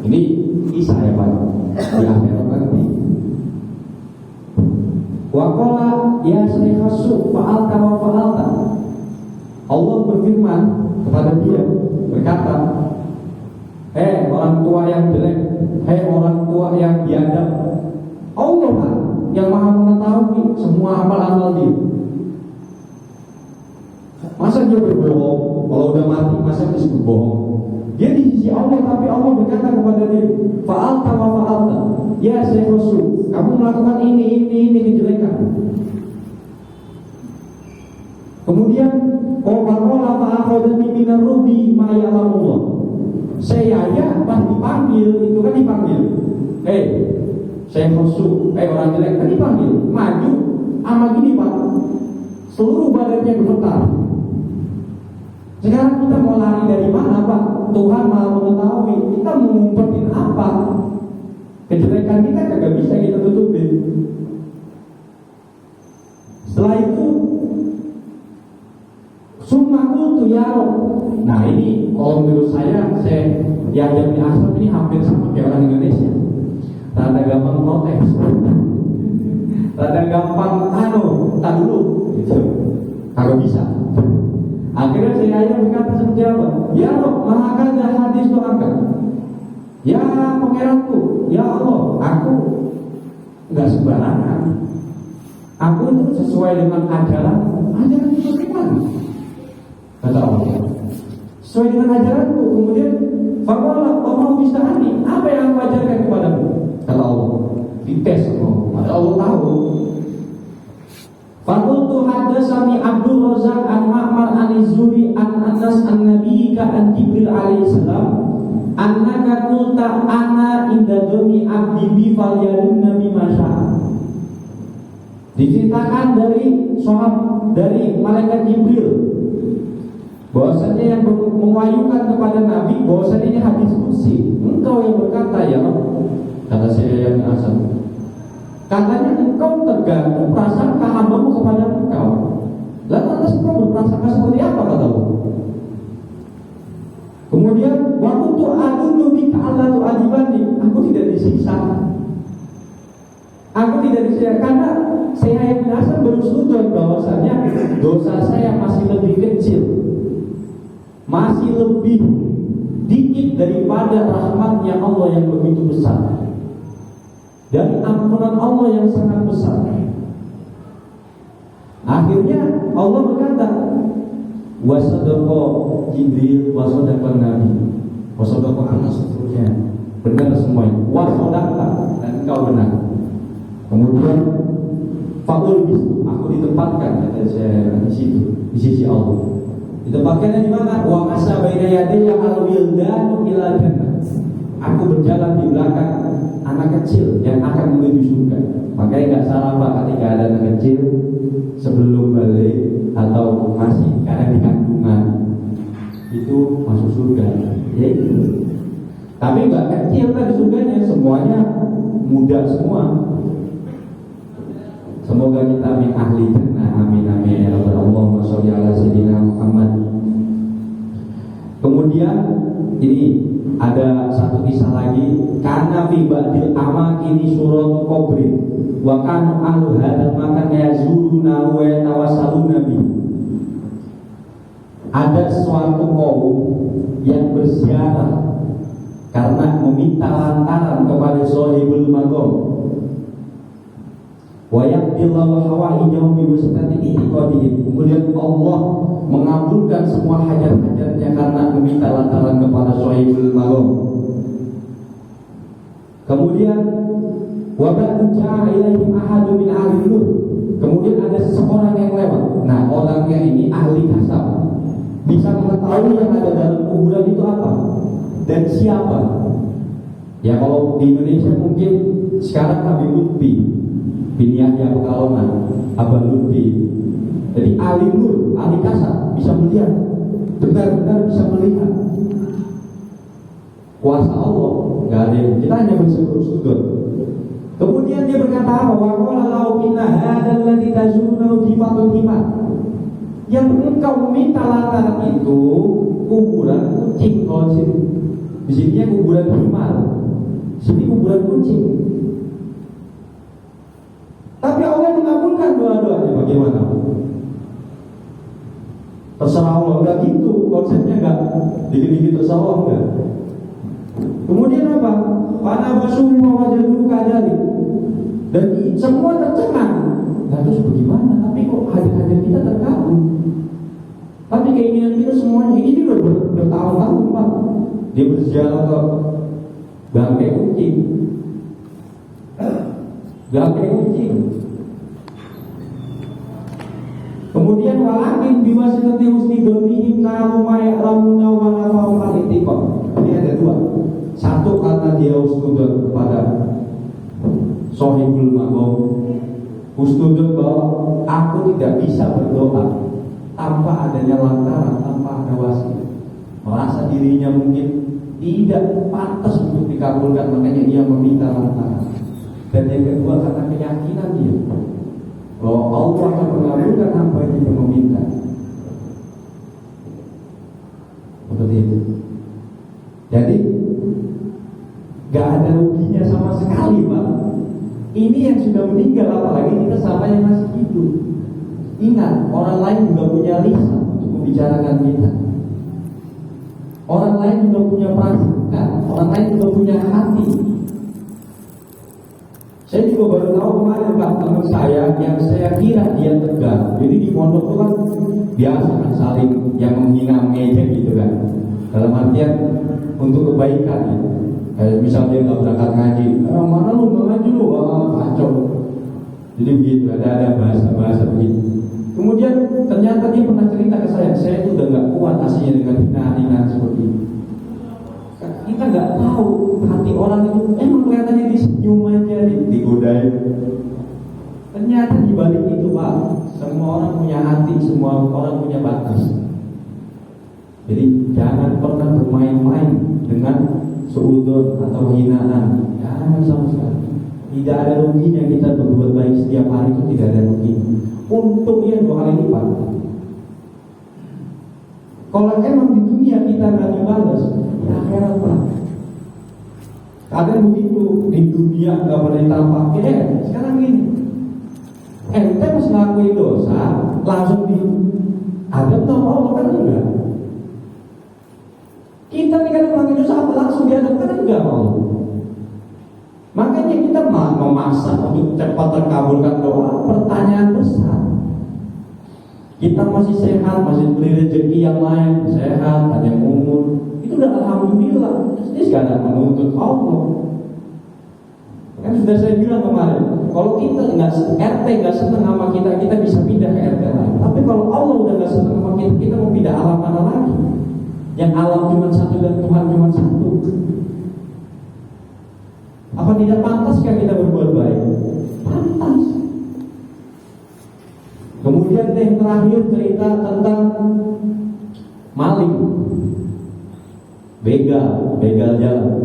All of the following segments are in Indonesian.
Ini kisah ya Pak, di akhirat nanti. Wa qala ya sayhasu fa'alta wa fa'alta. Allah berfirman kepada dia, berkata, hei orang tua yang jelek, hei orang tua yang biadab, Allah lah yang maha mengetahui semua amal-amal dia. Masa dia berbohong? Kalau udah mati masa disebut bohong? Dia di sisi Allah, tapi Allah berkata kepada dia, fa'alta wa fa'alta. Ya sayhasu, kamu melakukan ini kejelekan. Kemudian qala fa'akhadani minar rubi ma ya'lamullah. Saya ya pas dipanggil, itu kan dipanggil. Saya musuh, orang jelek kan dipanggil, maju, sama gini Pak, seluruh badannya gemetar. Sekarang kita mau lari dari mana Pak? Tuhan malah mengetahui, kita mau ngumpetin apa? Kejelekan kita kagak bisa kita tutupin. Setelah itu summaku tuh ya Rob. Nah ini kalau menurut saya diajak di asal ini hampir sama kayak orang Indonesia. Rada gampang protes, rada gampang tak dulu gitu. Kalau bisa. Akhirnya saya berkata seperti apa? Ya Rob, mahakah hadis itu angkat? Ya pangeranku, ya Allah, aku nggak sembarangan. Aku itu sesuai dengan ajaran itu bagaimana? Kata Allah, sesuai dengan ajaranku. Kemudian faqala Allah bista'ani, apa yang aku ajarkan kepadamu? Kata Allah, dites ada Allah tahu. Faqultu hadatsani Abdul Razzaq an Ma'mar an Zuri an Anas an Nabi ka an Jibril alaihi salam annaka qulta ana inda dumi abdi bi falyadun nabi masya. Diceritakan dari malaikat Jibril bahwasanya yang mewahyukan kepada Nabi bahwasanya ini hadis qudsi. Engkau yang berkata ya, kata saya yang asal. Katanya engkau tergantung prasangka hambamu kepada engkau. Lalu lantas engkau berprasangka seperti apa katamu? Kemudian waktu tu adu bika Allah tu adibani, aku tidak disiksa. Aku tidak disiksa karena saya yang biasa berusaha bahwasanya dosa saya masih lebih kecil, masih lebih dikit daripada rahmatnya Allah yang begitu besar, dari ampunan Allah yang sangat besar. Akhirnya Allah berkata, wasadaqa Jibril, wasadaqa Nabi, wasadaqa Anas, seterusnya benar semuanya, wasadaqa dan engkau benar. Kemudian Faul bisu, aku ditempatkan kata saya di situ, di sisi Allah. Ditempatkannya di mana? Wa masa baina yadayya al-wildanu ila jannah. Aku berjalan di belakang anak kecil yang akan menuju surga. Makanya nggak salah Pak ketika ada anak kecil sebelum balik atau masih karena di kandungan itu masuk surga. Ya itu. Tapi nggak kecil kan surganya, semuanya muda semua. Semoga kita min ahli jannah, amin amin ya rabbal Allahumma sholli ala sayyidina Muhammad. Kemudian ini ada satu kisah lagi, karena fi ba'dil amakini suratu qabrin wa kanu ahlu hadzal makan yazuruna wa tawassaluna bi. Ada suatu kaum yang berziarah karena meminta lantaran kepada Shahibul Maqam. Wa yaqdillahu hawaijahum bi wasatati itiqadihim. Kemudian Allah mengabulkan semua hajat-hajatnya karena meminta lantaran kepada Shahibul Maqam. Kemudian wa ba'du ja'a ilaihim ahadu min ahli nur. Kemudian ada seseorang yang lewat. Nah, orangnya ini ahli kasab, bisa mengetahui yang ada dalam kuburan itu apa dan siapa. Ya kalau di Indonesia mungkin sekarang Habib Lutfi bin Yahya Pekalongan, Abah Lutfi. Jadi ahli nur, ahli kasab, bisa melihat, benar-benar bisa melihat kuasa Allah. Gak ada yang, kita hanya bersyukur. Kemudian dia berkata apa? Wa qala lau inna hadzal ladzi tazunnu jifatul himar. Yang engkau meminta lantaran itu kuburan kucing. Di sini kuburan himar, sini kuburan kucing. Tapi Allah mengabulkan doa-doanya. Bagaimana? Terserah Allah, enggak gitu konsepnya, enggak dikit-dikit terserah Allah, enggak. Kemudian apa? Pada basuhu wajadu kadali, dan semua tercengang. Nah terus bagaimana? Tapi kok hajat-hajat kita terkabul? Tapi keinginan kita semuanya ini udah bertahun-tahun, Pak. Dia berziarah ke bangkai kucing, bangkai kucing. Kemudian walakin biwasitati husni donihim nalu maya lamuna wa nafa'u al-ittiqa. Ini ada dua. Satu, karena dia husnudon kepada sohibul maqam, husnudon bahwa aku tidak bisa berdoa tanpa adanya lantaran, tanpa ada wasilah. Merasa dirinya mungkin tidak pantas untuk dikabulkan, makanya dia meminta lantaran. Dan yang kedua, karena keyakinan dia bahwa Allah akan mengabulkan apa yang dia meminta. Seperti itu. Jadi gak ada ruginya sama sekali, Pak. Ini yang sudah meninggal, apalagi kita sama yang masih hidup. Ingat, orang lain juga punya lisan untuk membicarakan kita. Orang lain juga punya perasaan, orang lain juga punya hati. Saya juga baru tahu kemarin, Pak, teman saya yang saya kira dia tegar. Jadi di pondok itu kan biasa kan saling yang menghina mengejek gitu kan. Dalam artian untuk kebaikan ya. Kayak misalnya dia nggak berangkat ngaji, mana lu nggak ngaji lu, kacau. Jadi begitu, ada bahasa begitu. Kemudian ternyata dia pernah cerita ke saya itu udah nggak kuat aslinya dengan hinaan-hinaan seperti ini. Kita nggak tahu hati orang itu, emang kelihatannya disenyum aja, digodain. Ternyata di balik itu, Pak, semua orang punya hati, semua orang punya batas. Jadi jangan pernah bermain-main dengan seudon atau hinaan. Jangan sama sekali. Tidak ada ruginya kita berbuat baik setiap hari, itu tidak ada ruginya. Untungnya 2 kali lipat. Kalau emang di dunia kita nggak dibalas, di akhirat, Pak. Kadang begitu, di dunia nggak pernah ditampakin. Sekarang gini, ente pas ngelakuin dosa langsung diadab sama Allah, kan enggak? Kita nih kan ngelakuin dosa apa langsung diadab, kan enggak Allah? Makanya kita memaksa untuk cepat terkabulkan doa. Pertanyaan besar. Kita masih sehat, masih beri rezeki yang lain, sehat, ada yang umur, itu udah alhamdulillah. Ini sekarang menuntut Allah. Kan sudah saya bilang kemarin, kalau kita RT nggak senang sama kita bisa pindah ke RT lain. Tapi kalau Allah udah nggak senang sama kita mau pindah alam mana lagi? Yang alam cuma satu dan Tuhan cuma satu. Apa tidak pantaskah kita berbuat baik? Pantas. Kemudian yang terakhir cerita tentang maling, begal jalan.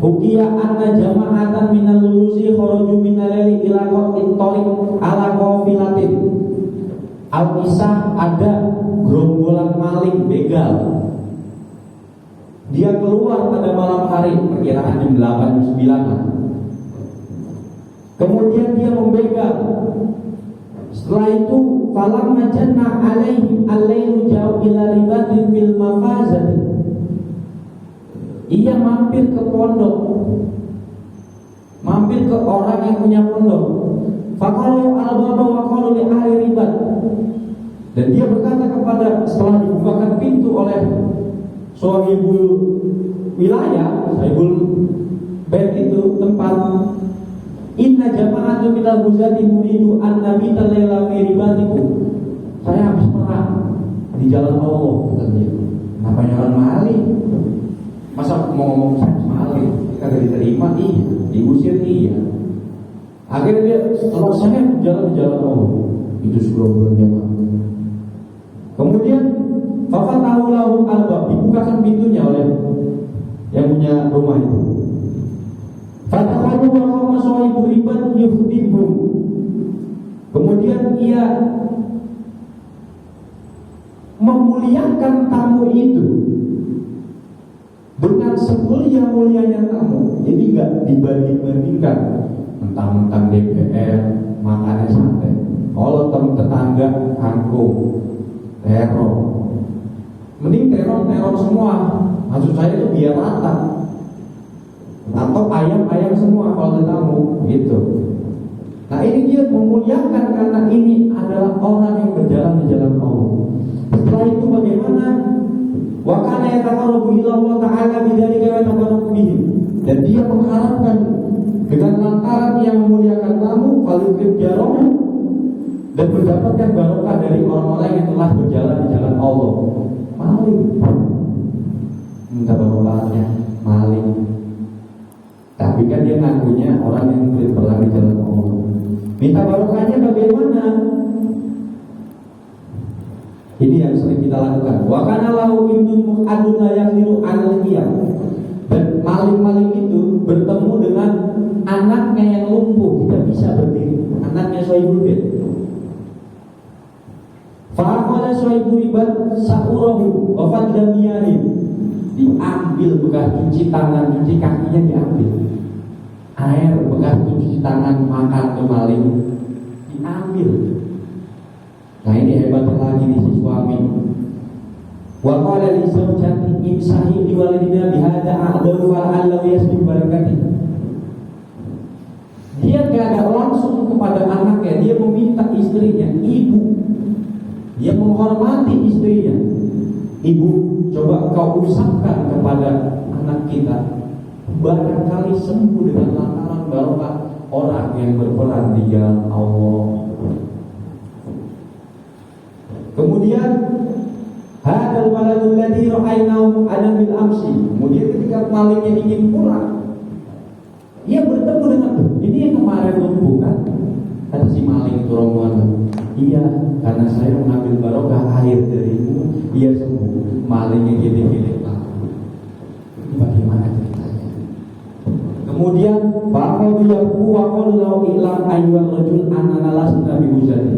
Hukiya anna jama'atan minal lulusi kharaju minal laili ila qat'in tariq ala qafilatin. Al-Kisah ada gerombolan maling begal. Dia keluar pada malam hari, perkiraan jam 8 jam 9. Kemudian dia membegal. Setelah itu falamma janna alaihim al-lailu ja'u ila ribatin fil mafazati. Ia mampir ke pondok, mampir ke orang yang punya pondok. Faqalu al-baba wa qalu li ahli ribat. Dan dia berkata kepada, setelah dibukakan pintu oleh sahibul wilayah, sahibul bait itu tempat, inna jama'atu minal huzati muridu an nabita laila fi ribatikum. Saya habis perang di jalan Allah, katanya. Namanya orang maling. Masa mau ngomong saya maling, kagak diterima, iya, diusir, iya. Akhirnya dia setelah saya jalan Allah, itu sebuah jamaah. Kemudian fafatahu lahu al-bab, dibukakan pintunya oleh yang punya rumah itu. Fatahu wa qawma sahibu ribat yufdibhum. Kemudian ia memuliakan tamu itu dengan semulia-mulianya kamu. Jadi nggak dibanding-bandingkan tentang DPR makannya sate. Kalau tetangga kangkung, teror, mending teror semua. Maksud saya itu biar rata. Atau ayam semua kalau ada tamu gitu. Nah ini dia memuliakan karena ini adalah orang yang berjalan di jalan Allah. Setelah itu bagaimana? Wa kana yataqarrabu ila Allah ta'ala bidzalika wa yataqarrabu bihi. Dan dia mengharapkan dengan lantaran yang memuliakan tamu, falyukrim jarahu, dan mendapatkan barokah dari orang-orang yang telah berjalan di jalan Allah. Maling, minta barokahnya maling. Tapi kan dia ngakunya orang yang berperang di jalan Allah. Minta barokahnya bagaimana? Ini yang sering kita lakukan. Wa kana lahu ibnun mu'adun la yaqdiru 'alal qiyam. Dan maling-maling itu bertemu dengan anaknya yang lumpuh, tidak bisa berdiri. Anaknya Shuaibul bin. Fa'aqala Shuaibul ribat sa'urahu wa fadlamiyani. Diambil bekas cuci tangan, cuci kakinya diambil. Air bekas cuci tangan makan ke maling diambil. Nah ini hebatnya lagi nih si suami. Wa qala li zawjati imsahi li walidina bihadza a'dalu wa alladhi yasbi barakati. Dia gak langsung kepada anaknya, dia meminta istrinya, ibu. Dia menghormati istrinya. Ibu, coba kau usapkan kepada anak kita, barangkali sembuh dengan lantaran barokah orang yang berperan di jalan Allah. Kemudian hadal waladul ladzi ra'aynahu ana bil amsi. Kemudian ketika malingnya ingin pulang, ia bertemu dengan ini yang kemarin lumpuh kan? Kata si maling itu rombongan. Iya, karena saya mengambil barokah air darimu, ia sembuh. Malingnya gede-gede lah. Ini bagaimana ceritanya? Kemudian bahwa dia kuwakol lau ilam ayyuhal rajul ananalas nabi Huzali.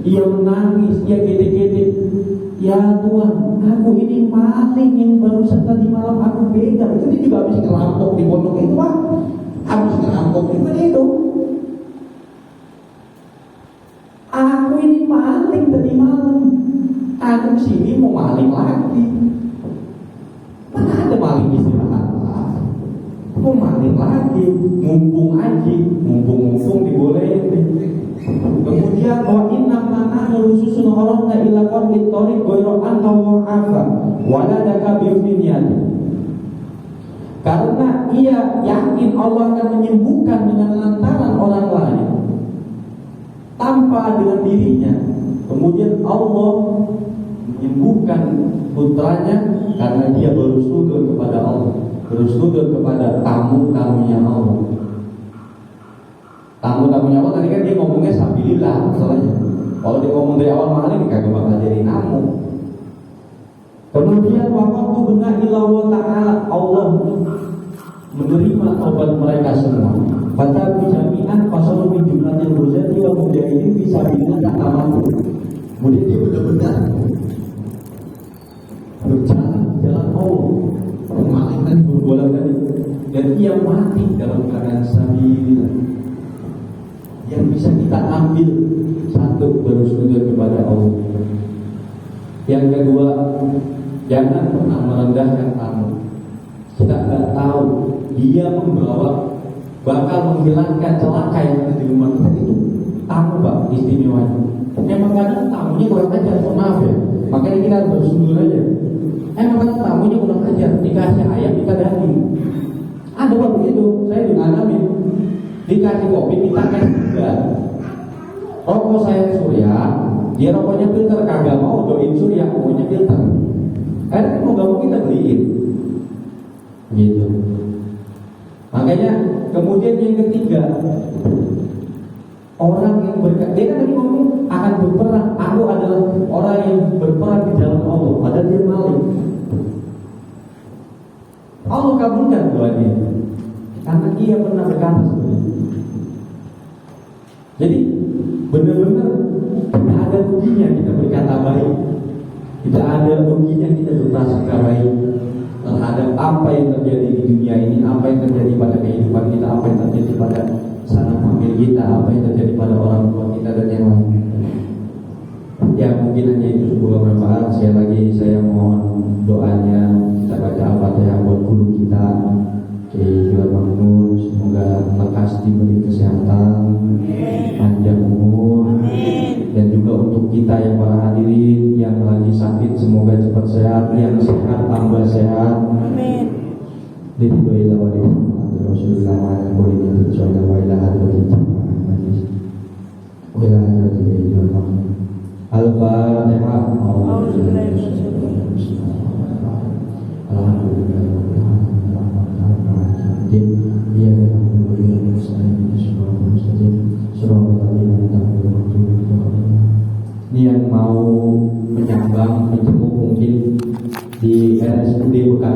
Ia menangis, ia gede-gede. Ya Tuhan, aku ini maling yang baru tadi malam aku begal. Itu dia juga habis ngerampok di pondok itu Pak. Habis ngerampok di mana itu? Aku ini maling tadi malam. Aku sini mau maling lagi. Mana ada maling istirahat? Mau maling lagi, mumpung aja, mumpung dibolehin. Kemudian wa inna mana khususun orang la ila qawli tariq ghairu anna wa afa wala daka bi. Karena ia yakin Allah akan menyembuhkan dengan lantaran orang lain tanpa dengan dirinya. Kemudian Allah menyembuhkan putranya karena dia bersyukur kepada Allah, bersyukur kepada tamu-tamunya Allah. Tamu-tamunya Allah tadi kan dia ngomongnya sabilillah masalahnya. Kalau dia ngomong dari awal maling kagak bakal jadi namu. Kemudian waktu benar ilallah ta'ala, Allah menerima taubat mereka semua. Pada bijami'an pasal min jumlatil huzati wa mujahidin fisabilillah tak mampu. Kemudian dia benar-benar berjalan jalan Allah, memalingkan berbola tadi, dan ia mati dalam keadaan sabilillah. Yang bisa kita ambil satu, bersujud kepada Allah. Yang kedua, jangan pernah merendahkan tamu. Kita tidak tahu dia membawa bakal menghilangkan celaka yang ada di rumah kita itu. Tamu Pak istimewanya. Memang kadang tamunya kurang ajar, maaf ya. Makanya kita harus bersungguh aja. Memang kadang tamunya kurang ajar, dikasih ayam kita daging. Ada Pak begitu, saya juga alami. Dikasih kopi kita kan enggak. Rokok saya Surya, dia rokoknya filter, kagak mau doin Surya, pokoknya filter. Kan mau gak mau kita beliin. Gitu. Makanya kemudian yang ketiga, orang yang berkata, dia kan tadi ngomong akan berperang. Aku adalah orang yang berperang di jalan Allah, padahal dia maling. Allah kabulkan doanya karena dia pernah berkata sebenarnya. Jadi benar-benar tidak ada ruginya kita berkata baik, tidak ada ruginya kita berprasangka baik. terhadap apa yang terjadi di dunia ini, apa yang terjadi pada kehidupan kita, apa yang terjadi pada sanak famili kita, apa yang terjadi pada orang tua kita dan yang lainnya. Ya mungkin hanya itu sebuah manfaat. Sekali lagi saya mohon doanya, kita baca Al-Fatihah buat guru kita Kiai Makmur, semoga lekas diberi kesehatan, panjang umur, dan juga untuk kita yang para hadirin yang lagi sakit semoga cepat sehat, yang sehat tambah sehat. Amin.